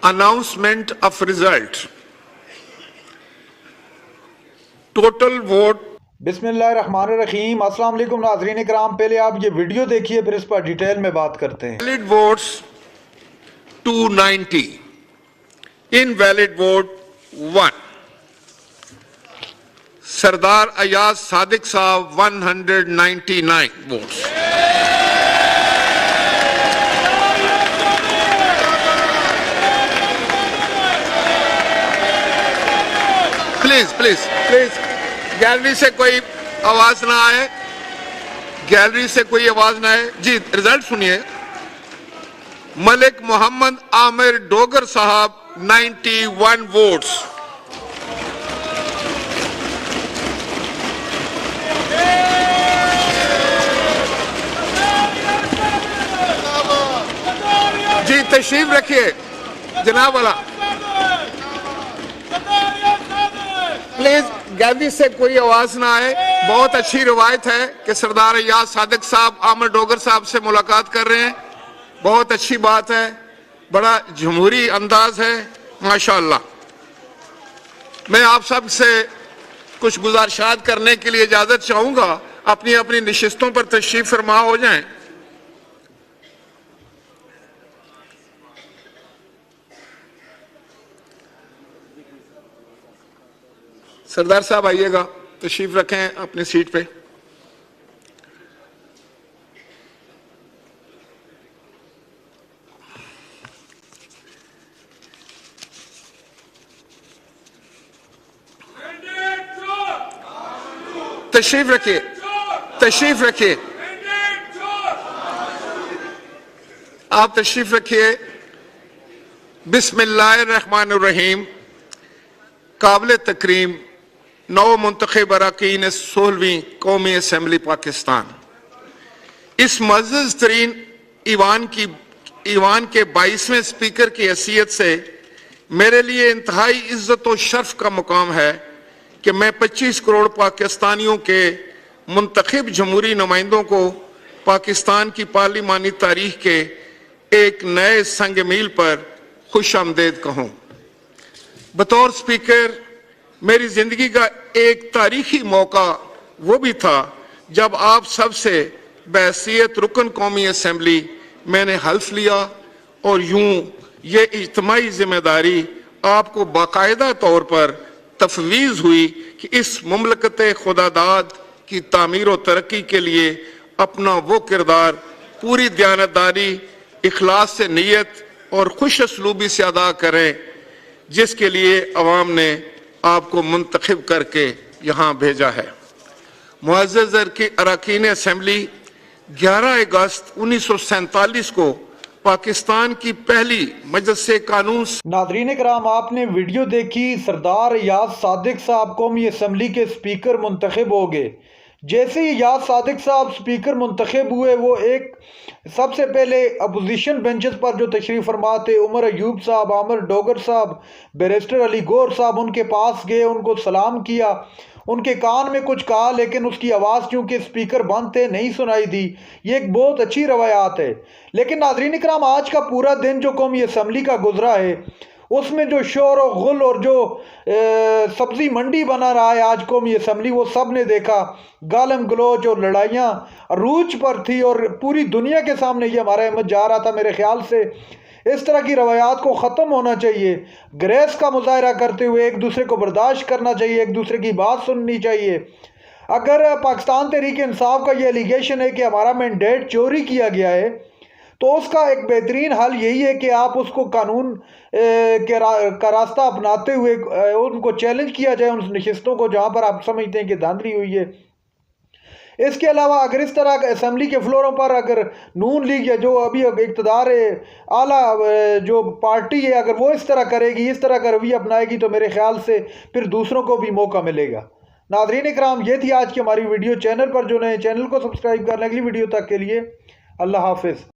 announcement of result. Total vote. بسم اللہ الرحمن الرحیم. السلام علیکم ناظرین کرام. پہلے آپ یہ ویڈیو دیکھیے پھر اس پر ڈیٹیل میں بات کرتے ہیں. Valid votes 290. Invalid vote 1. سردار ایاز صادق صاحب 199 votes. پلیز گیلری سے کوئی آواز نہ آئے. گیلری سے کوئی آواز نہ آئے. جی رزلٹ سنیے. ملک محمد عامر ڈوگر صاحب 91 ووٹس. جی تشریف رکھیے جناب والا. پلیز گیلری سے کوئی آواز نہ آئے. بہت اچھی روایت ہے کہ سردار ایاز صادق صاحب عامر ڈوگر صاحب سے ملاقات کر رہے ہیں. بہت اچھی بات ہے. بڑا جمہوری انداز ہے ماشاءاللہ. میں آپ سب سے کچھ گزارشات کرنے کے لیے اجازت چاہوں گا. اپنی اپنی نشستوں پر تشریف فرما ہو جائیں. سردار صاحب آئیے گا, تشریف رکھیں اپنی سیٹ پہ. تشریف رکھیے آپ تشریف رکھیے. بسم اللہ الرحمن الرحیم. قابل تکریم نو منتخب اراکین 16ویں قومی اسمبلی پاکستان, اس معزز ترین ایوان کے 22ویں سپیکر کی حیثیت سے میرے لیے انتہائی عزت و شرف کا مقام ہے کہ میں 25 کروڑ پاکستانیوں کے منتخب جمہوری نمائندوں کو پاکستان کی پارلیمانی تاریخ کے ایک نئے سنگ میل پر خوش آمدید کہوں. بطور سپیکر میری زندگی کا ایک تاریخی موقع وہ بھی تھا جب آپ سب سے بحیثیت رکن قومی اسمبلی میں نے حلف لیا اور یوں یہ اجتماعی ذمہ داری آپ کو باقاعدہ طور پر تفویض ہوئی کہ اس مملکت خداداد کی تعمیر و ترقی کے لیے اپنا وہ کردار پوری دیانتداری, اخلاص سے نیت اور خوش اسلوبی سے ادا کریں جس کے لیے عوام نے آپ کو منتخب کر کے یہاں بھیجا ہے. معزز اراکین اسمبلی, 11 اگست 1947 کو پاکستان کی پہلی مجلس قانون. ناظرین کرام آپ نے ویڈیو دیکھی. سردار ایاز صادق صاحب قومی اسمبلی کے سپیکر منتخب ہو گئے. جیسے ہی ایاز صادق صاحب سپیکر منتخب ہوئے وہ ایک سب سے پہلے اپوزیشن بینچز پر جو تشریف فرما تھے عمر ایوب صاحب, عامر ڈوگر صاحب, بیرسٹر گوہر صاحب, ان کے پاس گئے, ان کو سلام کیا, ان کے کان میں کچھ کہا لیکن اس کی آواز چونکہ سپیکر بند تھے نہیں سنائی دی. یہ ایک بہت اچھی روایات ہے. لیکن ناظرین کرام آج کا پورا دن جو قومی اسمبلی کا گزرا ہے اس میں جو شور و غل اور جو سبزی منڈی بنا رہا ہے آج قومی اسمبلی وہ سب نے دیکھا. گالم گلوچ اور لڑائیاں عروج پر تھی اور پوری دنیا کے سامنے یہ ہمارا احمد جا رہا تھا. میرے خیال سے اس طرح کی روایات کو ختم ہونا چاہیے. گریس کا مظاہرہ کرتے ہوئے ایک دوسرے کو برداشت کرنا چاہیے, ایک دوسرے کی بات سننی چاہیے. اگر پاکستان تحریک انصاف کا یہ ایلیگیشن ہے کہ ہمارا مینڈیٹ چوری کیا گیا ہے تو اس کا ایک بہترین حل یہی ہے کہ آپ اس کو قانون کا راستہ اپناتے ہوئے ان کو چیلنج کیا جائے, ان نشستوں کو جہاں پر آپ سمجھتے ہیں کہ دھاندلی ہوئی ہے. اس کے علاوہ اگر اس طرح اسمبلی کے فلوروں پر اگر نون لیگ یا جو ابھی اقتدار اعلیٰ جو پارٹی ہے اگر وہ اس طرح کرے گی, اس طرح کا رویہ اپنائے گی تو میرے خیال سے پھر دوسروں کو بھی موقع ملے گا. ناظرین اکرام یہ تھی آج کی ہماری ویڈیو. چینل پر جو نئے چینل کو سبسکرائب کرنے اگلی ویڈیو تک کے لیے اللہ حافظ.